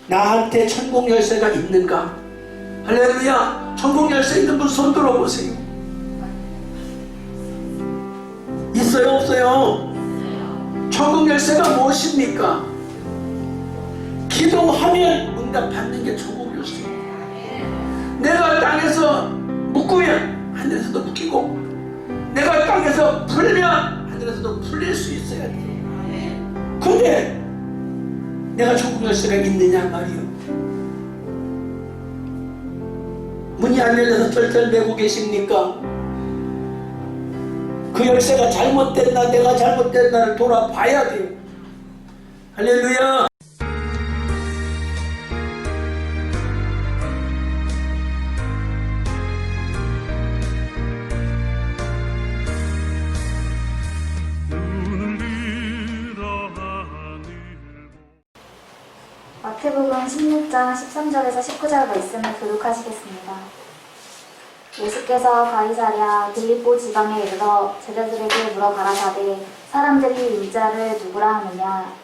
나한테 천국 열쇠가 있는가? 할렐루야. 천국 열쇠 있는 분 손 들어보세요. 있어요 없어요? 천국 열쇠가 무엇입니까? 기도하면 응답 받는 게 천국 열쇠예요. 내가 땅에서 묶으면 하늘에서도 묶이고, 내가 땅에서 풀면 하늘에서도 풀릴 수 있어야 돼요. 근데 내가 천국 열쇠가 있느냐 말이요. 문이 안 열려서 쩔쩔매고 계십니까? 그 열쇠가 잘못됐나 내가 잘못됐나를 돌아봐야 돼요. 할렐루야. 마태복음 16장 13절에서 19절 말씀을 교독하시겠습니다. 예수께서 가이사랴 빌립보 지방에 이르러 제자들에게 물어 가라사대 사람들이 인자를 누구라 하느냐.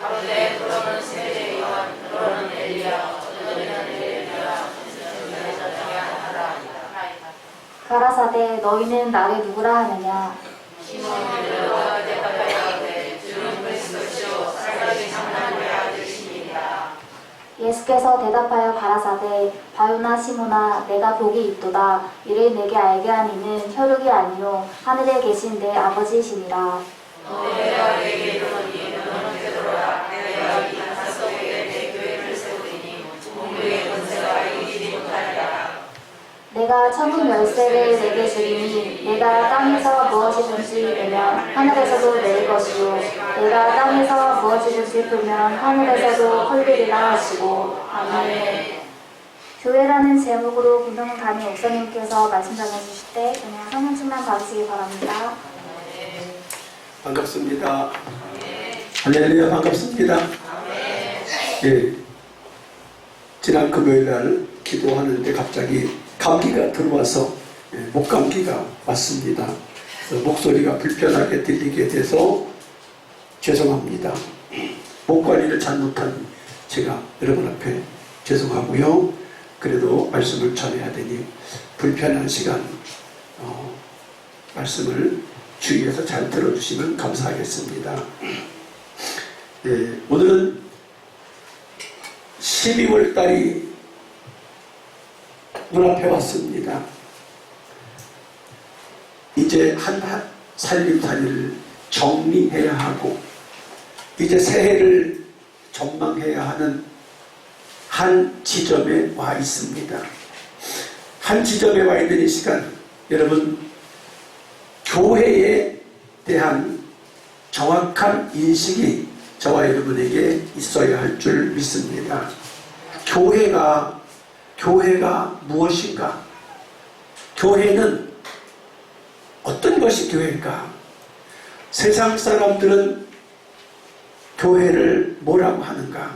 가로되 그러면 세례 요한, 그러는 엘리야, 어떤 이는 엘리야, 가라사대 너희는 나를 누구라 하느냐. 시몬이 베드로가 대답하여 이르되 주는 그리스도시요 살아계신 하나님의 아들이시니이다. 예수께서 대답하여 가라사대 바요나 시몬아 내가 복이 있도다. 이를 내게 알게 한 이는 혈육이 아니요 하늘에 계신 내 아버지이시니라. 내가 내게 이르노니 너는 베드로라. 내가 이 산 속에 내 교회를 세우리니 공중의 권세가 이기지 못하리라. 내가 천국 열쇠를 내게 주리니 내가 땅에서 무엇이든지 내면 하늘에서도 낼 것이요 내가 땅에서 무엇이든지 풀면 하늘에서도 풀리리라 하시고. 아멘. 교회라는 제목으로 김동훈 담임 목사님께서 말씀 전해주실 때 그냥 성령 충만 받으시기 바랍니다. 반갑습니다. 할렐루야. 반갑습니다. 예, 지난 금요일날 기도하는데 갑자기 감기가 들어와서 목감기가 왔습니다. 목소리가 불편하게 들리게 돼서 죄송합니다. 목 관리를 잘못한 제가 여러분 앞에 죄송하고요. 그래도 말씀을 전해야 되니 불편한 시간 말씀을 주의해서 잘 들어주시면 감사하겠습니다. 오늘은 12월 달이 눈앞에 왔습니다. 이제 한 살림살이를 정리해야 하고 이제 새해를 전망해야 하는 한 지점에 와 있습니다. 한 지점에 와 있는 이 시간, 여러분 교회에 대한 정확한 인식이 저와 여러분에게 있어야 할 줄 믿습니다. 교회가 무엇인가? 교회는 어떤 것이 교회인가? 세상 사람들은 교회를 뭐라고 하는가?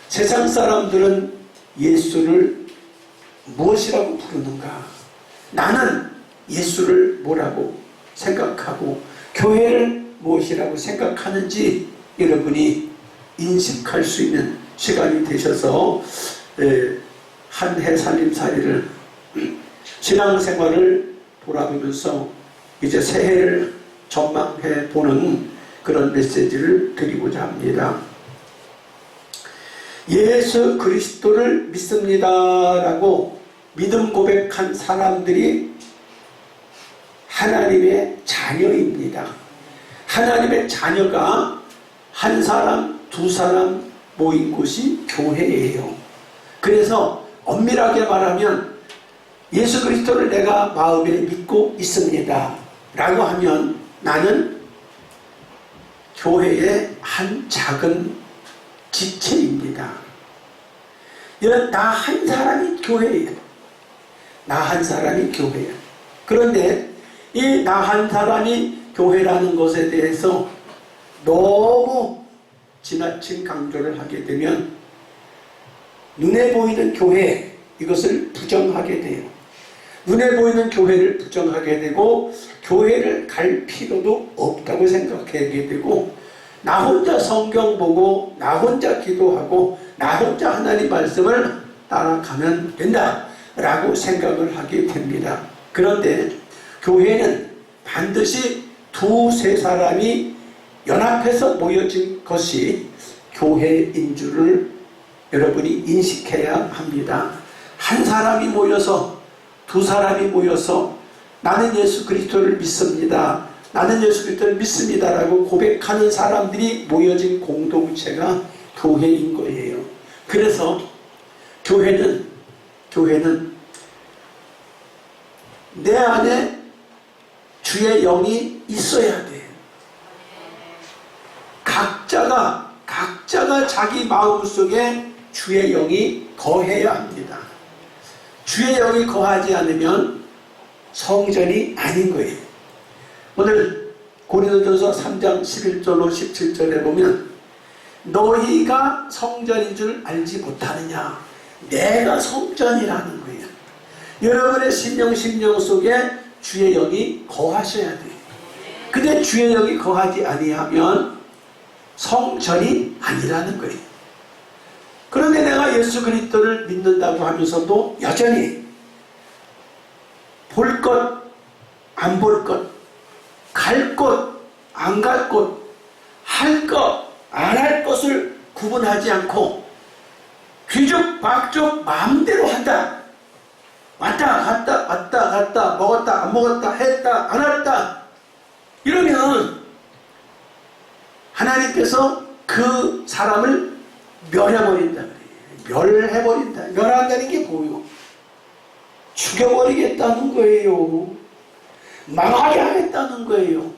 세상 사람들은 예수를 무엇이라고 부르는가? 나는 예수를 뭐라고 생각하고 교회를 무엇이라고 생각하는지 여러분이 인식할 수 있는 시간이 되셔서 한 해 살림살이를 신앙생활을 돌아보면서 이제 새해를 전망해 보는 그런 메시지를 드리고자 합니다. 예수 그리스도를 믿습니다라고 믿음 고백한 사람들이 하나님의 자녀입니다. 하나님의 자녀가 한 사람, 두 사람 모인 곳이 교회예요. 그래서 엄밀하게 말하면 예수 그리스도를 내가 마음에 믿고 있습니다 라고 하면 나는 교회의 한 작은 지체입니다. 이런 나 한 사람이 교회예요. 나 한 사람이 교회예요. 그런데 이 나 한 사람이 교회라는 것에 대해서 너무 지나친 강조를 하게 되면 눈에 보이는 교회, 이것을 부정하게 돼요. 눈에 보이는 교회를 부정하게 되고 교회를 갈 필요도 없다고 생각하게 되고 나 혼자 성경 보고 나 혼자 기도하고 나 혼자 하나님 말씀을 따라가면 된다라고 생각을 하게 됩니다. 그런데 교회는 반드시 두세 사람이 연합해서 모여진 것이 교회인 줄을 여러분이 인식해야 합니다. 한 사람이 모여서 두 사람이 모여서 나는 예수 그리스도를 믿습니다. 나는 예수 그리스도를 믿습니다라고 고백하는 사람들이 모여진 공동체가 교회인 거예요. 그래서 교회는 내 안에 주의 영이 있어야 돼. 각자가 자기 마음속에 주의 영이 거해야 합니다. 주의 영이 거하지 않으면 성전이 아닌 거예요. 오늘 고린도전서 3장 11절로 17절에 보면 너희가 성전인 줄 알지 못하느냐. 내가 성전이라는 거예요. 여러분의 심령 속에 주의 영이 거하셔야 돼요. 근데 주의 영이 거하지 아니하면 성전이 아니라는 거예요. 그런데 내가 예수 그리스도를 믿는다고 하면서도 여전히 볼 것, 안 볼 것, 갈 곳, 안 갈 곳, 할 것, 안 할 것을 구분하지 않고 뒤죽박죽 마음대로 한다. 왔다 갔다 왔다 갔다 먹었다 안 먹었다 했다 안 했다. 이러면 하나님께서 그 사람을 멸해버린다. 멸해버린다. 멸한다는 게 뭐예요? 죽여버리겠다는 거예요. 망하게 하겠다는 거예요.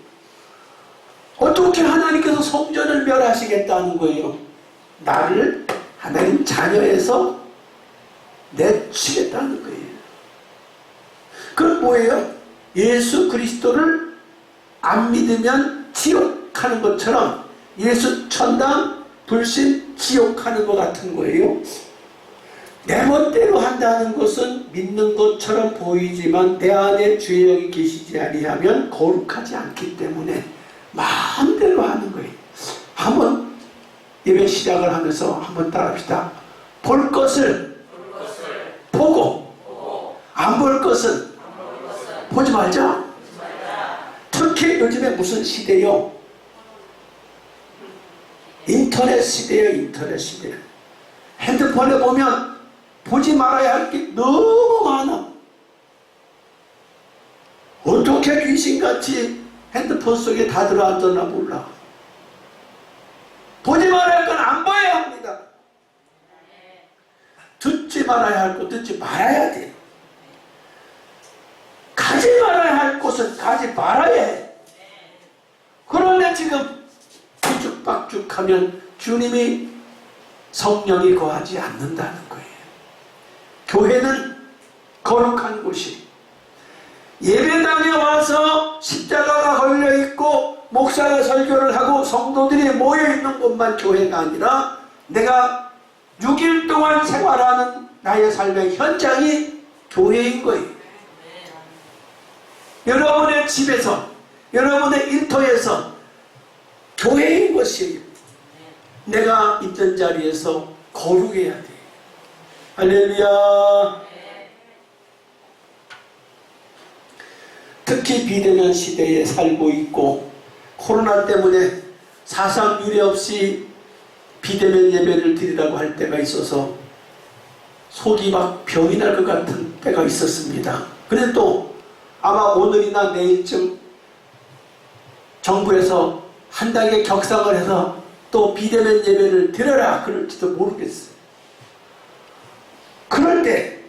어떻게 하나님께서 성전을 멸하시겠다는 거예요? 나를 하나님 자녀에서 내치겠다는 거예요. 그건 뭐예요? 예수 그리스도를 안 믿으면 지옥하는 것처럼 예수 천당 불신 지옥하는 것 같은 거예요. 내 멋대로 한다는 것은 믿는 것처럼 보이지만 내 안에 주의 영이 계시지 아니하면 거룩하지 않기 때문에 마음대로 하는 거예요. 한번 예배 시작을 하면서 한번 따라합시다. 볼 것을 보고 안 볼 것은 보지 말자. 특히 요즘에 무슨 시대요? 인터넷 시대예요. 인터넷 시대. 핸드폰에 보면 보지 말아야 할 게 너무 많아. 어떻게 귀신같이 핸드폰 속에 다 들어앉았나 몰라. 보지 말아야 할 건 안 봐야 합니다. 듣지 말아야 할 거 듣지 말아야 돼. 가지 말아야 할 곳은 가지 말아야 해. 그런데 지금 뒤죽박죽하면 주님이 성령이 거하지 않는다는 거예요. 교회는 거룩한 곳이 예배당에 와서 십자가가 걸려있고 목사가 설교를 하고 성도들이 모여있는 곳만 교회가 아니라 내가 6일 동안 생활하는 나의 삶의 현장이 교회인 거예요. 여러분의 집에서 여러분의 일터에서 교회인 것이에요. 내가 있던 자리에서 거룩해야 돼. 할렐루야. 특히 비대면 시대에 살고 있고 코로나 때문에 사상 유례 없이 비대면 예배를 드리라고 할 때가 있어서 속이 막 병이 날 것 같은 때가 있었습니다. 그런데 또 아마 오늘이나 내일쯤 정부에서 한 단계 격상을 해서 또 비대면 예배를 드려라 그럴지도 모르겠어요. 그럴 때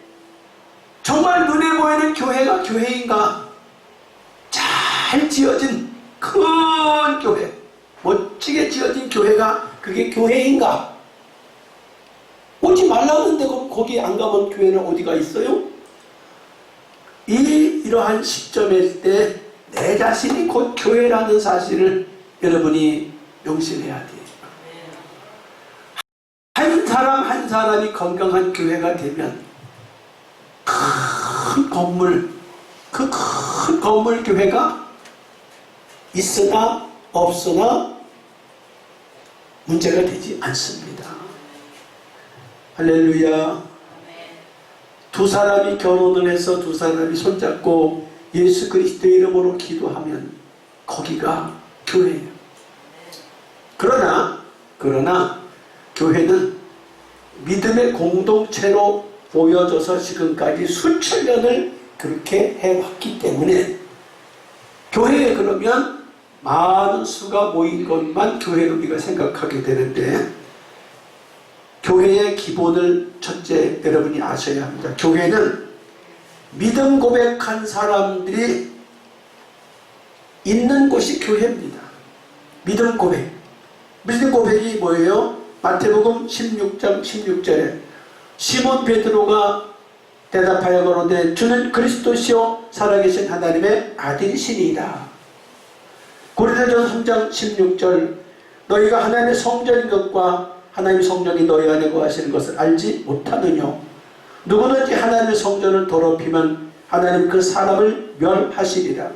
정말 눈에 보이는 교회가 교회인가? 잘 지어진 큰 교회, 멋지게 지어진 교회가 그게 교회인가? 오지 말라는데 거기 안 가면 교회는 어디가 있어요? 이러한 시점일 때 내 자신이 곧 교회라는 사실을 여러분이 명심해야 돼요. 한 사람 한 사람이 건강한 교회가 되면 큰 건물, 그 큰 건물 교회가 있으나 없으나 문제가 되지 않습니다. 할렐루야. 두 사람이 결혼을 해서 두 사람이 손잡고 예수 그리스도의 이름으로 기도하면 거기가 교회예요. 그러나 교회는 믿음의 공동체로 보여져서 지금까지 수천 년을 그렇게 해왔기 때문에 교회에 그러면 많은 수가 모인 것만 교회로 우리가 생각하게 되는데, 교회의 기본을 첫째 여러분이 아셔야 합니다. 교회는 믿음 고백한 사람들이 있는 곳이 교회입니다. 믿음 고백. 믿음 고백이 뭐예요? 마태복음 16장 16절에 시몬 베드로가 대답하여 가로되 주는 그리스도시요 살아계신 하나님의 아들이시니이다. 고린도전서 3장 16절 너희가 하나님의 성전인 것과 하나님의 성령이 너희 안에 거하시는 것을 알지 못하느냐. 누구든지 하나님의 성전을 더럽히면 하나님 그 사람을 멸하시리라.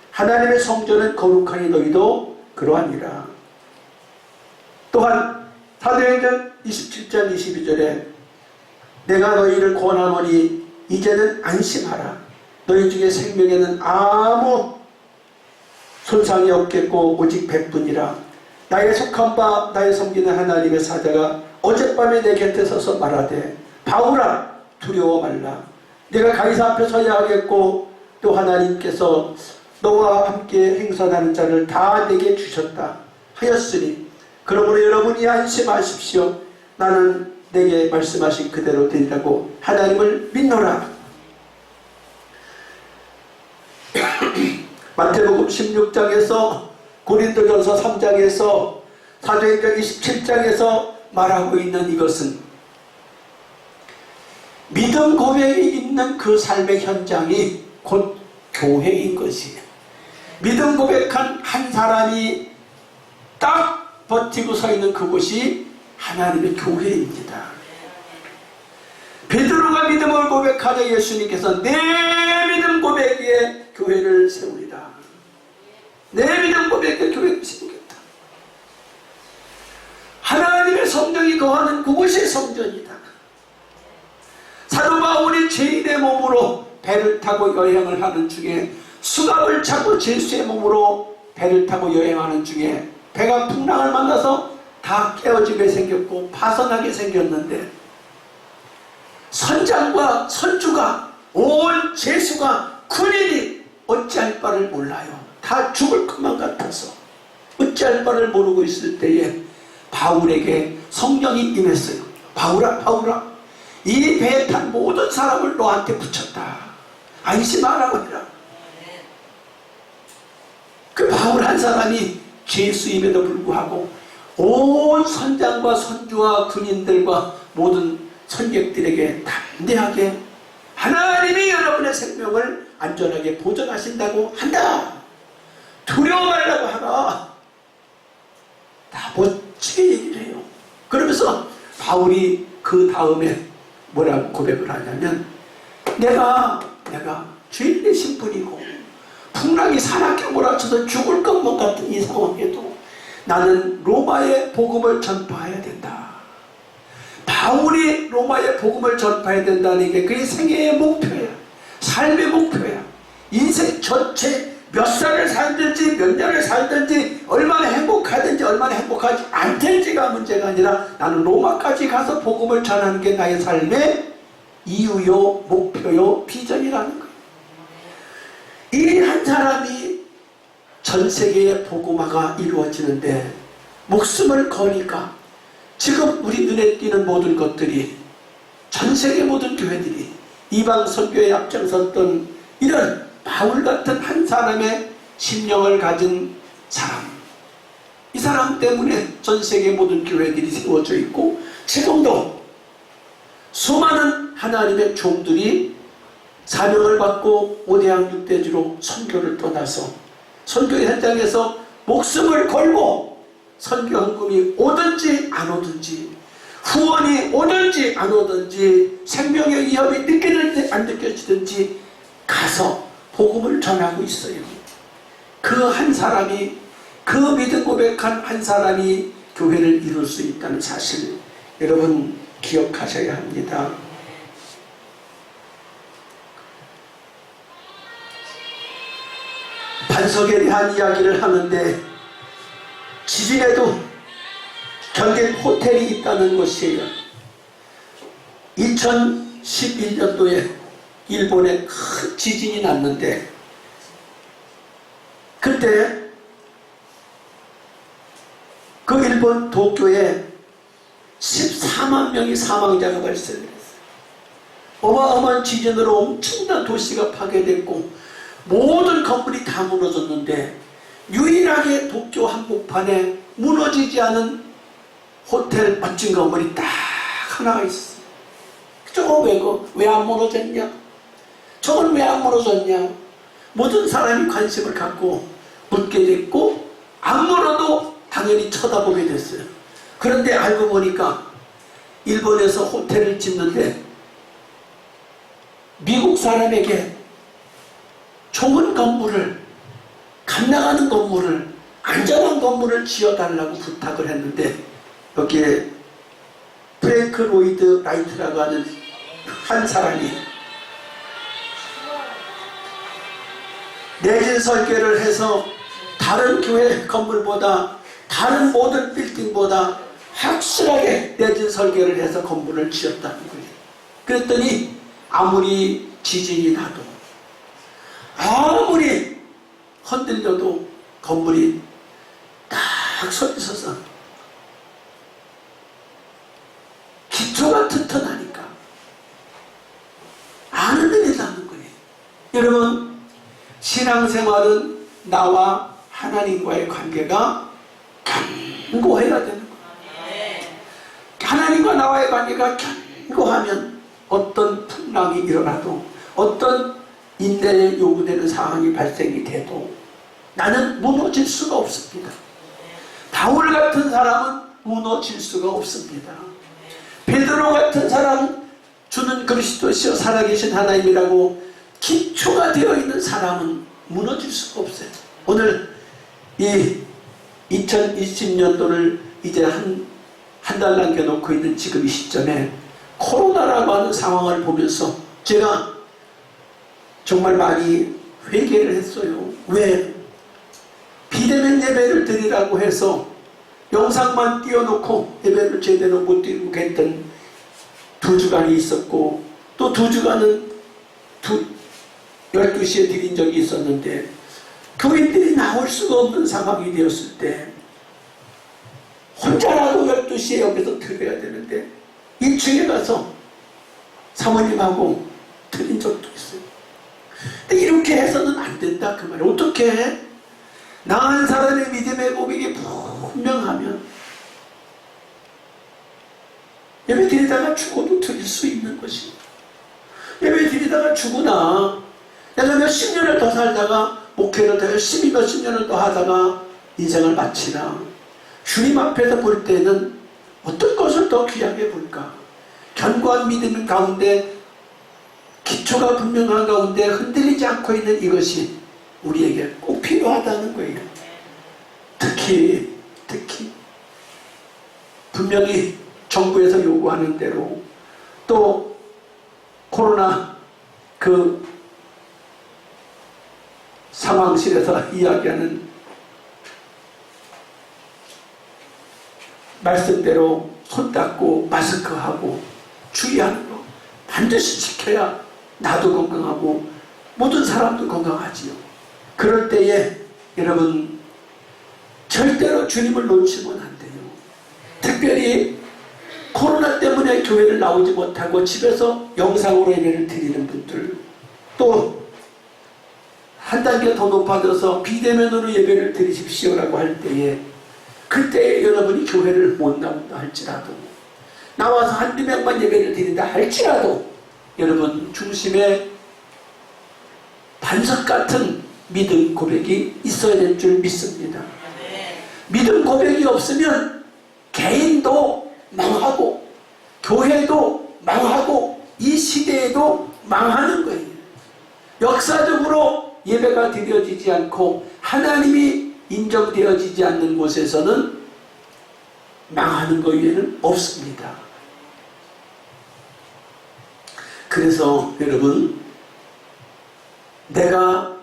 하나님의 성전은 거룩하니 너희도 그러하니라. 또한 사도행전 27장 22절에 내가 너희를 권하노니 이제는 안심하라. 너희 중에 생명에는 아무 손상이 없겠고 오직 백분이라. 나의 속한 바 나의 섬기는 하나님의 사자가 어젯밤에 내 곁에 서서 말하되 바울아 두려워 말라. 내가 가이사 앞에 서야 하겠고 또 하나님께서 너와 함께 행선하는 자를 다 내게 주셨다 하였으니 그러므로 여러분이 안심하십시오. 나는 내게 말씀하신 그대로 되리라고 하나님을 믿노라. 마태복음 16장에서 고린도전서 3장에서 사도행전 27장에서 말하고 있는 이것은 믿음 고백이 있는 그 삶의 현장이 곧 교회인 것이에요. 믿음 고백한 한 사람이 딱 버티고 서 있는 그곳이 하나님의 교회입니다. 베드로가 믿음을 고백하자 예수님께서 내 믿음 고백에 교회를 세우리라. 내 믿음 고백에 교회를 세우겠다. 하나님의 성령이 거하는 그곳이 성전이다. 사도 바울이 죄인의 몸으로 배를 타고 여행을 하는 중에 수갑을 잡고 예수의 몸으로 배를 타고 여행하는 중에 배가 풍랑을 만나서 다 깨어지게 생겼고 파손하게 생겼는데 선장과 선주가 온 제수가 군인이 어찌할 바를 몰라요. 다 죽을 것만 같아서 어찌할 바를 모르고 있을 때에 바울에게 성령이 임했어요. 바울아 바울아 이 배에 탄 모든 사람을 너한테 붙였다. 안심하라고 해라. 그 바울 한 사람이 죄수임에도 불구하고 온 선장과 선주와 군인들과 모든 선객들에게 담대하게 하나님이 여러분의 생명을 안전하게 보존하신다고 한다. 두려워 말라고 하라. 다 멋지게 얘기를 해요. 그러면서 바울이 그 다음에 뭐라고 고백을 하냐면 내가 죄인의 신분이고 풍랑이 사납게 몰아쳐서 죽을 것만 같은 이 상황에도 나는 로마의 복음을 전파해야 된다. 바울이 로마의 복음을 전파해야 된다는 게 그의 생애의 목표야. 삶의 목표야. 인생 전체 몇 살을 살든지 몇 년을 살든지 얼마나 행복하든지 얼마나 행복하지 않든지가 문제가 아니라 나는 로마까지 가서 복음을 전하는 게 나의 삶의 이유요 목표요 비전이라는 거예요. 이 한 사람이 전 세계의 복음화가 이루어지는데 목숨을 거니까 지금 우리 눈에 띄는 모든 것들이 전 세계 모든 교회들이 이방 선교에 앞장섰던 이런 바울 같은 한 사람의 심령을 가진 사람, 이 사람 때문에 전 세계 모든 교회들이 세워져 있고 지금도 수많은 하나님의 종들이 사명을 받고 5대양 6대주로 선교를 떠나서 선교 현장에서 목숨을 걸고 선교 헌금이 오든지 안 오든지 후원이 오든지 안 오든지 생명의 위협이 느껴지든지 안 느껴지든지 가서 복음을 전하고 있어요. 그 한 사람이 그 믿음 고백한 한 사람이 교회를 이룰 수 있다는 사실 여러분 기억하셔야 합니다. 반석에 대한 이야기를 하는데 지진에도 견딘 호텔이 있다는 것이에요. 2011년도에 일본에 큰 지진이 났는데 그때 그 일본 도쿄에 14만 명의 사망자가 발생했어요. 어마어마한 지진으로 엄청난 도시가 파괴됐고 모든 건물이 다 무너졌는데 유일하게 도쿄 한복판에 무너지지 않은 호텔 멋진 건물이 딱 하나가 있어요. 저거 왜 안 무너졌냐? 저건 왜 안 무너졌냐? 모든 사람이 관심을 갖고 묻게 됐고 안 물어도 당연히 쳐다보게 됐어요. 그런데 알고 보니까 일본에서 호텔을 짓는데 미국 사람에게 좋은 건물을, 갓나가는 건물을, 안전한 건물을 지어달라고 부탁을 했는데 여기에 프랭크 로이드 라이트라고 하는 한 사람이 내진 설계를 해서 다른 교회 건물보다 다른 모든 빌딩보다 확실하게 내진 설계를 해서 건물을 지었다는 거예요. 그랬더니 아무리 지진이 나도 아무리 흔들려도 건물이 딱 서 있어서 기초가 튼튼하니까 안 흔들린다는 거예요. 여러분 신앙생활은 나와 하나님과의 관계가 견고해야 되는 거예요. 하나님과 나와의 관계가 견고하면 어떤 풍랑이 일어나도 어떤 인내에 요구되는 상황이 발생이 돼도 나는 무너질 수가 없습니다. 바울 같은 사람은 무너질 수가 없습니다. 베드로 같은 사람은 주는 그리스도시요 살아계신 하나님이라고 기초가 되어 있는 사람은 무너질 수가 없어요. 오늘 이 2020년도를 이제 한 달 남겨놓고 있는 지금 이 시점에 코로나라고 하는 상황을 보면서 제가 정말 많이 회개를 했어요. 왜? 비대면 예배를 드리라고 해서 영상만 띄워놓고 예배를 제대로 못 드리고 했던 2주간이 있었고 또 2주간은 12시에 드린 적이 있었는데 교인들이 나올 수가 없는 상황이 되었을 때 혼자라도 12시에 여기서 드려야 되는데 1층에 가서 사모님하고 드린 적도 있어요. 근데 이렇게 해서는 안 된다 그 말이에요. 어떻게 해? 나은 사람의 믿음의 고백이 분명하면 예배 드리다가 죽어도 드릴 수 있는 것입니다. 예배 드리다가 죽으나 내가 몇십 년을 더 살다가 목회를 더 열심히 몇십 년을 더 하다가 인생을 마치나 주님 앞에서 볼 때는 어떤 것을 더 귀하게 볼까? 견고한 믿음 가운데 기초가 분명한 가운데 흔들리지 않고 있는 이것이 우리에게 꼭 필요하다는 거예요. 특히 분명히 정부에서 요구하는 대로 또 코로나 그 상황실에서 이야기하는 말씀대로 손 닦고 마스크하고 주의하는 거 반드시 지켜야 나도 건강하고 모든 사람도 건강하지요. 그럴 때에 여러분 절대로 주님을 놓치면 안 돼요. 특별히 코로나 때문에 교회를 나오지 못하고 집에서 영상으로 예배를 드리는 분들 또 한 단계 더 높아져서 비대면으로 예배를 드리십시오라고 할 때에 그때 여러분이 교회를 못 나온다 할지라도 나와서 한두 명만 예배를 드린다 할지라도 여러분 중심에 반석 같은 믿음 고백이 있어야 될 줄 믿습니다. 믿음 고백이 없으면 개인도 망하고 교회도 망하고 이 시대에도 망하는 거예요. 역사적으로 예배가 드려지지 않고 하나님이 인정되어지지 않는 곳에서는 망하는 것 외에는 없습니다. 그래서 여러분, 내가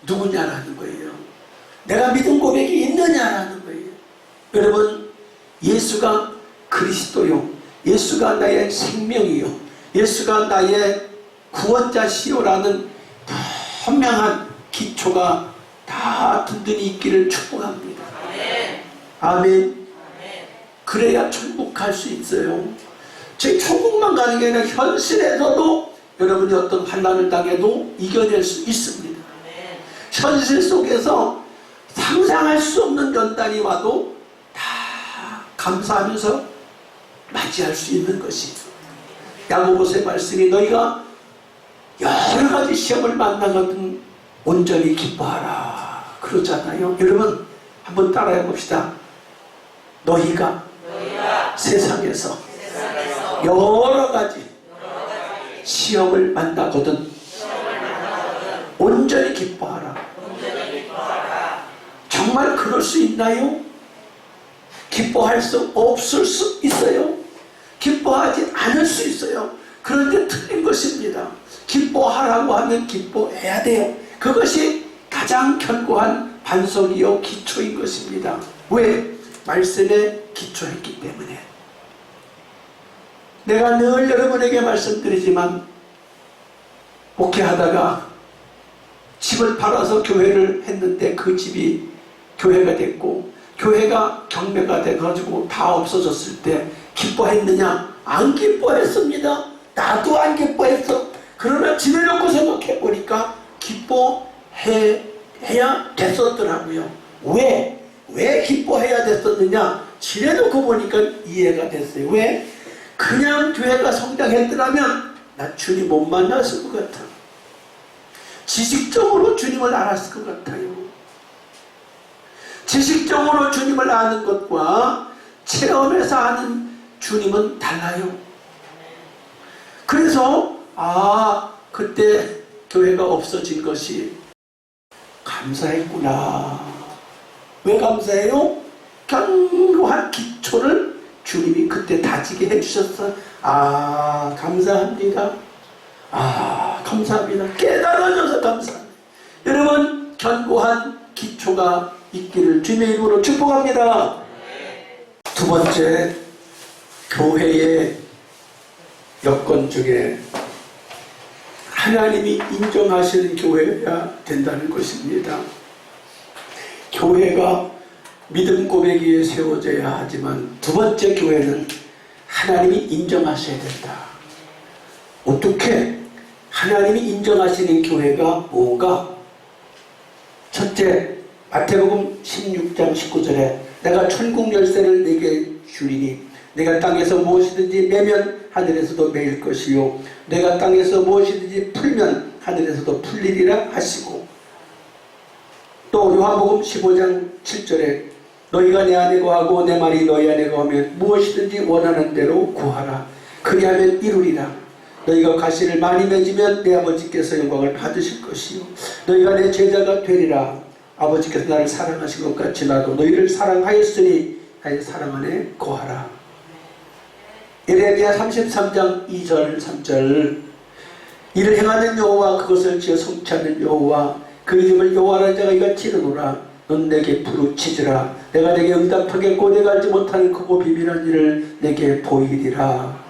누구냐라는 거예요. 내가 믿음 고백이 있느냐라는 거예요. 여러분, 예수가 그리스도요, 예수가 나의 생명이요, 예수가 나의 구원자시요라는 분명한 기초가 다 든든히 있기를 축복합니다. 아멘. 그래야 천국 갈 수 있어요. 제 천국만 가는 게 아니라 현실에서도 여러분이 어떤 환난을 당해도 이겨낼 수 있습니다. 현실 속에서 상상할 수 없는 연단이 와도 다 감사하면서 맞이할 수 있는 것이, 야고보서의 말씀이 너희가 여러 가지 시험을 만나거든 온전히 기뻐하라 그러잖아요. 여러분, 한번 따라해 봅시다. 너희가 세상에서 여러 가지 시험을 만나거든 온전히 기뻐하라. 정말 그럴 수 있나요? 기뻐할 수 없을 수 있어요. 기뻐하지 않을 수 있어요. 그런데 틀린 것입니다. 기뻐하라고 하면 기뻐해야 돼요. 그것이 가장 견고한 반석이요 기초인 것입니다. 왜? 말씀에 기초했기 때문에. 내가 늘 여러분에게 말씀드리지만, 목회하다가 집을 팔아서 교회를 했는데 그 집이 교회가 됐고 교회가 경매가 돼가지고 다 없어졌을 때 기뻐했느냐? 안 기뻐했습니다. 나도 안 기뻐했어. 그러나 지내놓고 생각해보니까 기뻐해야 됐었더라고요. 왜 기뻐해야 됐었느냐? 지내놓고 보니까 이해가 됐어요. 왜? 그냥 교회가 성장했더라면 나 주님 못 만났을 것 같아. 지식적으로 주님을 알았을 것 같아요. 지식적으로 주님을 아는 것과 체험에서 아는 주님은 달라요. 그래서 그때 교회가 없어진 것이 감사했구나. 왜 감사해요? 견고한 기초를 주님이 그때 다지게 해주셨어. 감사합니다. 감사합니다. 깨달아져서 감사합니다. 여러분, 견고한 기초가 있기를 주님의 이름으로 축복합니다. 두 번째, 교회의 여건 중에 하나님이 인정하시는 교회여야 된다는 것입니다. 교회가 믿음 고백이 세워져야 하지만 두 번째, 교회는 하나님이 인정하셔야 된다. 어떻게 하나님이 인정하시는 교회가 뭔가? 첫째, 마태복음 16장 19절에 내가 천국 열쇠를 네게 주리니 내가 땅에서 무엇이든지 매면 하늘에서도 매일 것이요 내가 땅에서 무엇이든지 풀면 하늘에서도 풀리리라 하시고, 또 요한복음 15장 7절에 너희가 내 안에 거하고 내 말이 너희 안에 거하면 무엇이든지 원하는 대로 구하라. 그리하면 이루리라. 너희가 가시를 많이 맺으면 내 아버지께서 영광을 받으실 것이요 너희가 내 제자가 되리라. 아버지께서 나를 사랑하신 것 같이 나도 너희를 사랑하였으니 나의 사랑 안에 거하라. 예레미야 33장 2절 3절 이를 행하는 여호와 그것을 지어 성취하는 여호와 그 이름을 여호와라는 자가 이같이 이르노라. 넌 내게 부르짖으라. 내가 내게 응답하겠고 내가 알지 못하는 크고 비밀한 일을 내게 보이리라.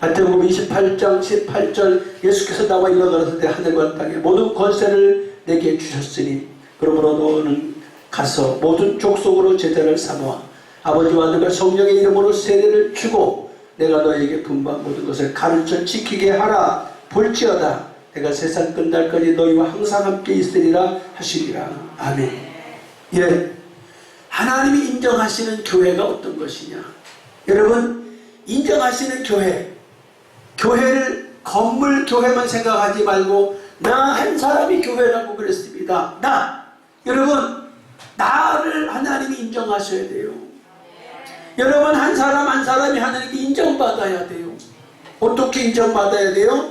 마태복음 28장 18절 예수께서 나와 일어나셨을 하늘과 땅에 모든 권세를 내게 주셨으니 그러므로 너는 가서 모든 족속으로 제자를 삼아 아버지와 아들과 성령의 이름으로 세례를 주고 내가 너에게 분부한 모든 것을 가르쳐 지키게 하라. 볼지어다 내가 세상 끝날까지 너희와 항상 함께 있으리라 하시리라. 아멘. 예, 하나님이 인정하시는 교회가 어떤 것이냐? 여러분, 인정하시는 교회를 건물 교회만 생각하지 말고 나 한 사람이 교회라고 그랬습니다. 여러분, 나를 하나님이 인정하셔야 돼요. 여러분, 한 사람 한 사람이 하나님께 인정받아야 돼요. 어떻게 인정받아야 돼요?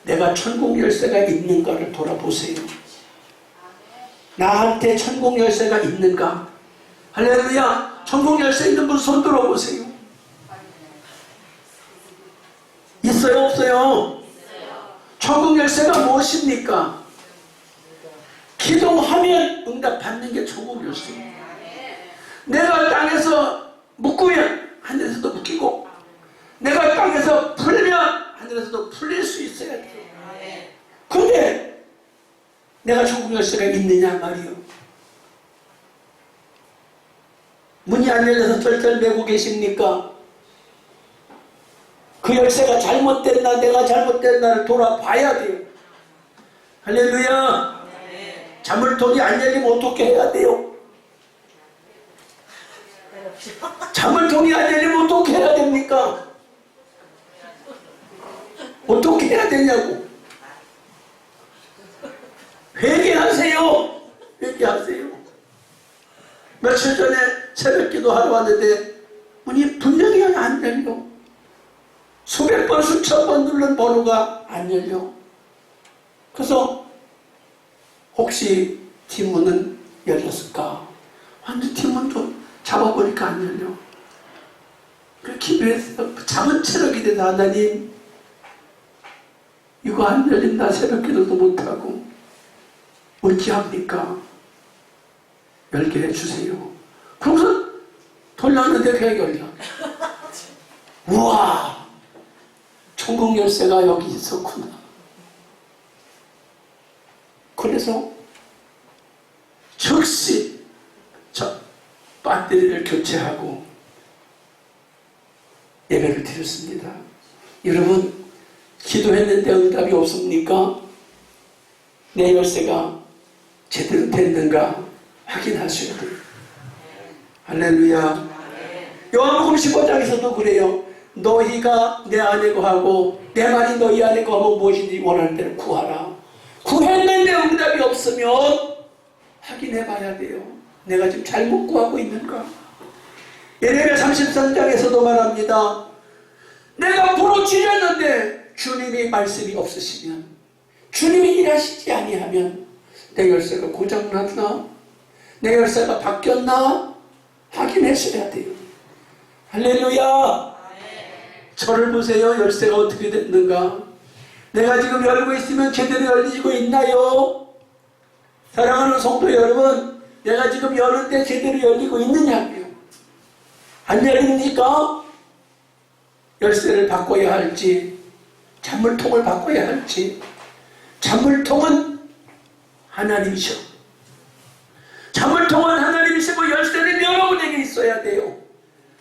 내가 천국 열쇠가 있는가를 돌아보세요. 나한테 천국 열쇠가 있는가? 할렐루야. 천국 열쇠 있는 분 손 들어보세요. 있어요, 없어요? 천국 열쇠가 무엇입니까? 기도하면 응답받는 게 천국 열쇠. 내가 땅에서 묶으면 하늘에서도 묶이고, 내가 땅에서 풀면 하늘에서도 풀릴 수 있어야 돼. 근데 내가 천국 열쇠가 있느냐 말이요. 문이 안 열려서 쩔쩔 매고 계십니까? 그 열쇠가 잘못됐나 내가 잘못됐나를 돌아봐야 돼요. 할렐루야. 자물통이 안 열리면 어떻게 해야 돼요? 자물통이 안 열리면 어떻게 해야 됩니까? 어떻게 해야 되냐고. 회개하세요. 회개하세요. 며칠 전에 새벽기도 하러 왔는데 문이 분명히 안 열려. 수백 번 수천 번 누른 번호가 안 열려. 그래서 혹시 뒷문은 열렸을까? 완전 뒷문도 잡아보니까 안 열려. 그 기도해서 잠은 채로 기대서 하나님 이거 안 열린다. 새벽기도도 못하고 어찌합니까? 열게 해주세요. 그러고서 돌렸는데 그게 열려. 우와, 천국 열쇠가 여기 있었구나. 그래서 즉시 저 배터리를 교체하고 예배를 드렸습니다. 여러분, 기도했는데 응답이 없습니까? 내 열쇠가 제대로 됐는가 확인하셔야 돼요. 할렐루야. 요한복음 15장에서도 그래요. 너희가 내 안에 거하고 내 말이 너희 안에 거하면 무엇이든지 원하는 대로 구하라. 구했는데 응답이 없으면 확인해 봐야 돼요. 내가 지금 잘못 구하고 있는가? 예레미야 33장에서도 말합니다. 내가 부르짖었는데 주님이 말씀이 없으시면, 주님이 일하시지 아니하면 내 열쇠가 고장났나? 내 열쇠가 바뀌었나? 확인하셔야 돼요. 할렐루야. 저를 보세요. 열쇠가 어떻게 됐는가? 내가 지금 열고 있으면 제대로 열리고 있나요? 사랑하는 성도 여러분, 내가 지금 여는데 제대로 열리고 있느냐고요? 안 열립니까? 열쇠를 바꿔야 할지, 잔물통을 바꿔야 할지. 잔물통은 하나님이셔. 잔물통은 하나님이시고 열쇠는 여러분에게 있어야 돼요.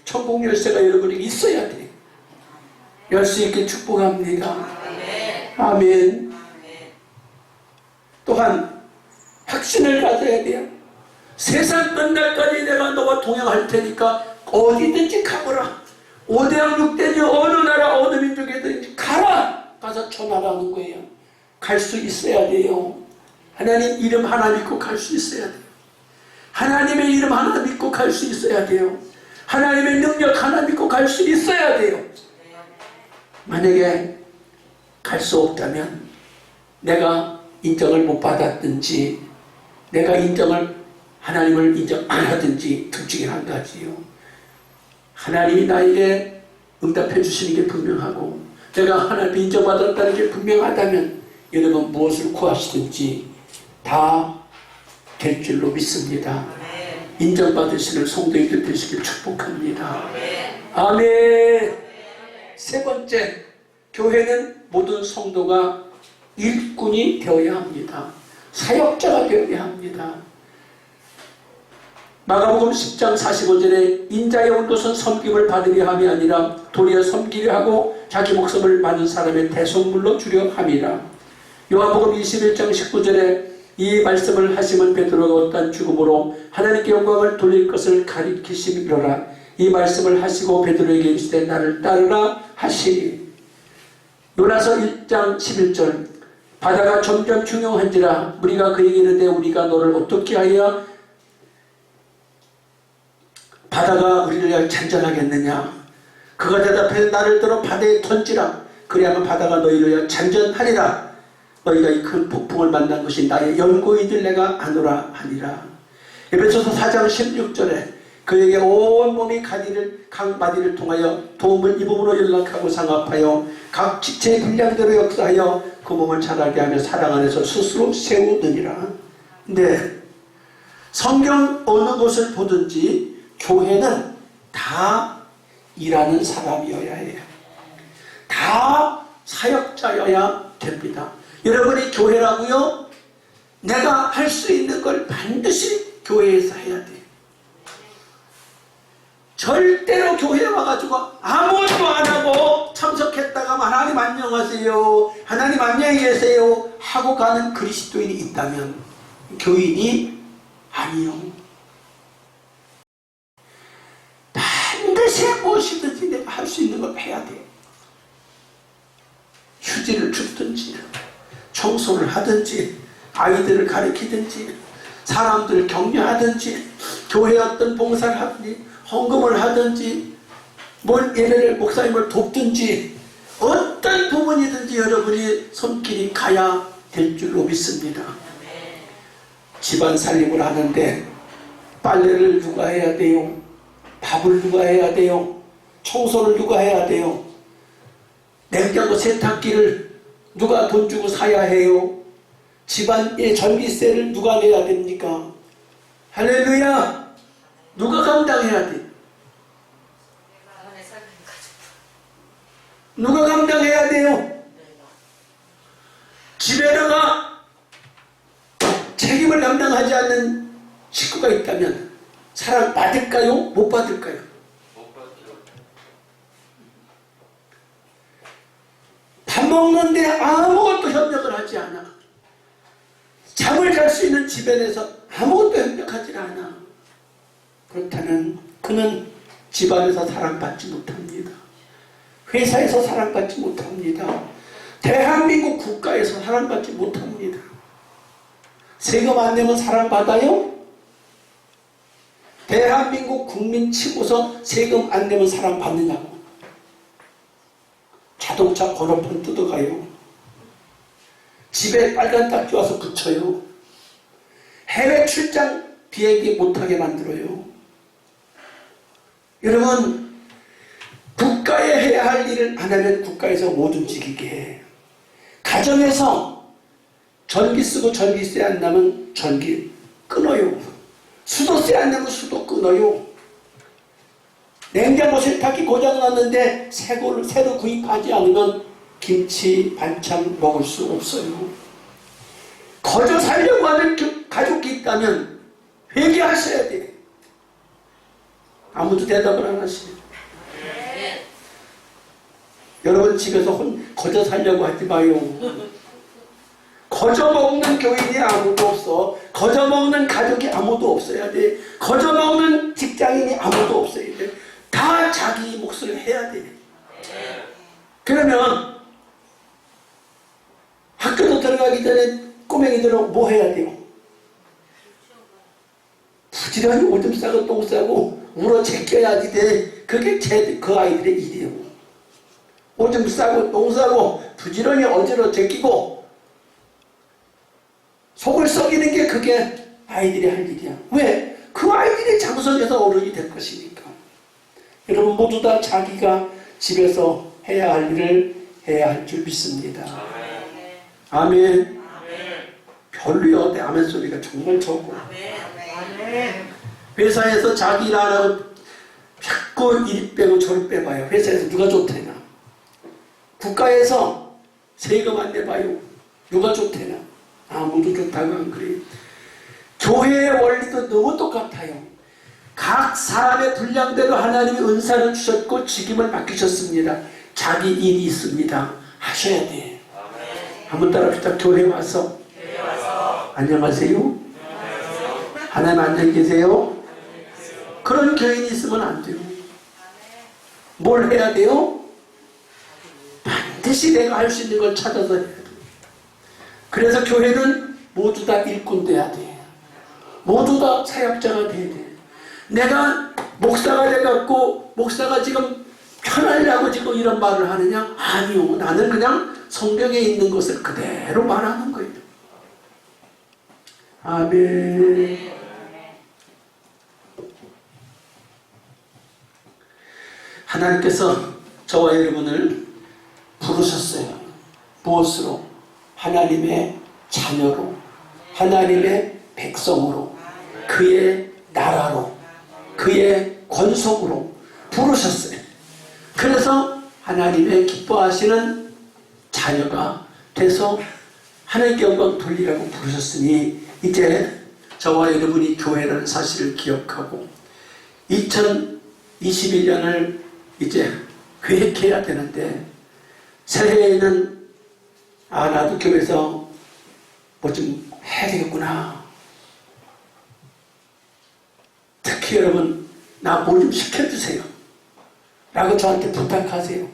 천국 열쇠가 여러분에게 있어야 돼요. 열 수 있게 축복합니다. 아멘. 또한 확신을 가져야 돼요. 세상 끝날까지 내가 너와 동행할 테니까 어디든지 가거라. 5대양 6대지 어느 나라 어느 민족이든지 가라. 가서 전하라는 거예요. 갈 수 있어야 돼요. 하나님 이름 하나 믿고 갈 수 있어야 돼요. 하나님의 이름 하나 믿고 갈 수 있어야 돼요. 하나님의 능력 하나 믿고 갈 수 있어야 돼요. 만약에 갈 수 없다면 내가 인정을 못 받았든지 내가 하나님을 인정 안 하든지 둘 중에 한 가지요. 하나님이 나에게 응답해 주시는 게 분명하고 내가 하나님 인정받았다는 게 분명하다면 여러분 무엇을 구하시든지 다 될 줄로 믿습니다. 인정받으시는 성도님들 되시길 축복합니다. 아멘. 세 번째, 교회는 모든 성도가 일꾼이 되어야 합니다. 사역자가 되어야 합니다. 마가복음 10장 45절에 인자의 온 것은 섬김을 받으려 함이 아니라 도리어 섬기려 하고 자기 목숨을 많은 사람의 대속물로 주려 함이라. 요한복음 21장 19절에 이 말씀을 하시면 베드로가 어떠한 죽음으로 하나님께 영광을 돌릴 것을 가리키시미로라. 이 말씀을 하시고 베드로에게 이르시되 나를 따르라 하시니. 요나서 1장 11절 바다가 점점 중용한지라 무리가 그에게 이르되 우리가 너를 어떻게 하여 바다가 우리를 잔전하겠느냐. 그가 대답해 나를 들어 바다에 던지라. 그리하면 바다가 너희를 위하여 잔전하리라. 너희가 이 큰 폭풍을 만난 것이 나의 연고이들 내가 아노라 하니라. 에베소서 4장 16절에 그에게 온몸이 각마디를 통하여 도움을 입음으로 연락하고 상합하여 각 지체의 분량대로 역사하여 그 몸을 자라게 하며 사랑 안에서 스스로 세우느니라. 근데 성경 어느 곳을 보든지 교회는 다 일하는 사람이어야 해요. 다 사역자여야 됩니다. 여러분이 교회라고요? 내가 할 수 있는 걸 반드시 교회에서 해야 돼요. 절대로 교회에 와가지고 아무것도 안 하고 참석했다가 하나님 안녕하세요, 하나님 안녕히 계세요 하고 가는 그리스도인이 있다면 교인이 아니요. 반드시 무엇이든지 내가 할 수 있는 걸 해야 돼요. 휴지를 줍든지 청소를 하든지 아이들을 가르치든지 사람들을 격려하든지 교회에 어떤 봉사를 하든지 헌금을 하든지 예배를 목사님을 돕든지 어떤 부분이든지 여러분이 손길이 가야 될 줄로 믿습니다. 집안 살림을 하는데 빨래를 누가 해야 돼요? 밥을 누가 해야 돼요? 청소를 누가 해야 돼요? 냉장고 세탁기를 누가 돈 주고 사야 해요? 집안의 전기세를 누가 내야 됩니까? 할렐루야! 누가 감당해야 돼? 누가 감당해야 돼요? 집에다가 책임을 감당하지 않는 식구가 있다면 사랑 받을까요? 못 받을까요? 밥 먹는데 아무것도 협력을 하지 않아. 잠을 잘 수 있는 집안에서 아무것도 협력하지 않아. 그렇다면 그는 집안에서 사랑받지 못합니다. 회사에서 사랑받지 못합니다. 대한민국 국가에서 사랑받지 못합니다. 세금 안 내면 사랑받아요? 대한민국 국민 치고서 세금 안 내면 사랑받느냐고. 자동차 번호판 뜯어가요. 집에 빨간 딱지 와서 붙여요. 해외 출장 비행기 못하게 만들어요. 여러분, 국가에 해야 할 일을 안 하면 국가에서 못 움직이게 해. 가정에서 전기 쓰고 전기세 안 나면 전기 끊어요. 수도세 안 내면 수도 끊어요. 냉장고 세탁기 고장났는데 새로 구입하지 않으면 김치, 반찬 먹을 수 없어요. 거저 살려고 하는 가족이 있다면 회개하셔야 돼. 아무도 대답을 안 하시네. 여러분 집에서 거저 살려고 하지 마요. 거저 먹는 교인이 아무도 없어. 거저 먹는 가족이 아무도 없어야 돼. 거저 먹는 직장인이 아무도 없어야 돼. 다 자기 몫을 해야 돼. 그러면 학교도 들어가기 전에 꼬맹이들은 뭐 해야 돼요? 부지런히 오줌 싸고 똥 싸고 울어 제껴야지 돼. 그게 그 아이들의 일이에요. 오줌 싸고 똥 싸고 부지런히 어지러 제끼고 속을 썩이는 게 그게 아이들이 할 일이야. 왜? 그 아이들이 장성해서 어른이 될 것이니까. 여러분 모두 다 자기가 집에서 해야 할 일을 해야 할 줄 믿습니다. 아멘. 별로요. 내 아멘 소리가 정말 적고. 회사에서 자기 일 안 하고 자꾸 이리 빼고 저리 빼봐요. 회사에서 누가 좋대나. 국가에서 세금 안 내봐요. 누가 좋대나. 아무도 좋다고 안 그래요. 교회의 원리도 너무 똑같아요. 각 사람의 분량대로 하나님이 은사를 주셨고 직임을 맡기셨습니다. 자기 일이 있습니다. 하셔야 돼. 한번 따라합시다. 교회 와서 안녕하세요. 하나님 안녕히 계세요. 그런 교인이 있으면 안 돼요. 뭘 해야 돼요? 반드시 내가 할 수 있는 걸 찾아서 해야 돼요. 그래서 교회는 모두 다 일꾼 돼야 돼. 모두 다 사역자가 돼야 돼. 내가 목사가 돼갖고 목사가 지금 편하려고 지금 이런 말을 하느냐? 아니요. 나는 그냥 성경에 있는 것을 그대로 말하는 거예요. 아멘. 하나님께서 저와 여러분을 부르셨어요. 무엇으로? 하나님의 자녀로, 하나님의 백성으로, 그의 나라로, 그의 권속으로 부르셨어요. 그래서 하나님의 기뻐하시는 자녀가 돼서 하나님께 영광 돌리라고 부르셨으니, 이제 저와 여러분이 교회라는 사실을 기억하고 2021년을 이제 계획해야 되는데, 새해에는 나도 교회에서 뭐 좀 해야 되겠구나. 특히 여러분, 나 뭘 좀 시켜주세요 라고 저한테 부탁하세요.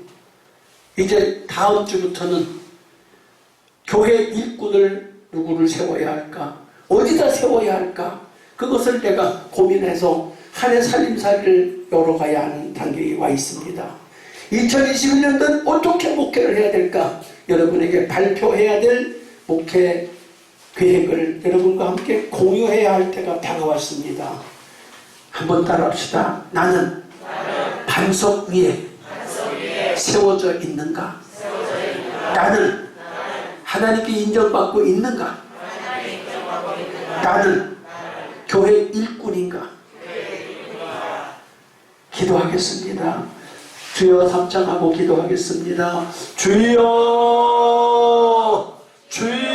이제 다음 주부터는 교회 일꾼을 누구를 세워야 할까, 어디다 세워야 할까, 그것을 내가 고민해서 한 해 살림살이를 열어가야 하는 단계에 와 있습니다. 2021년도는 어떻게 목회를 해야 될까, 여러분에게 발표해야 될 목회 계획을 여러분과 함께 공유해야 할 때가 다가왔습니다. 한번 따라합시다. 나는 반석 위에 세워져 있는가? 나는 하나님께 인정받고 있는가? 나는 교회 일꾼인가? 기도하겠습니다. 주여, 삼창하고 기도하겠습니다. 주여, 주여.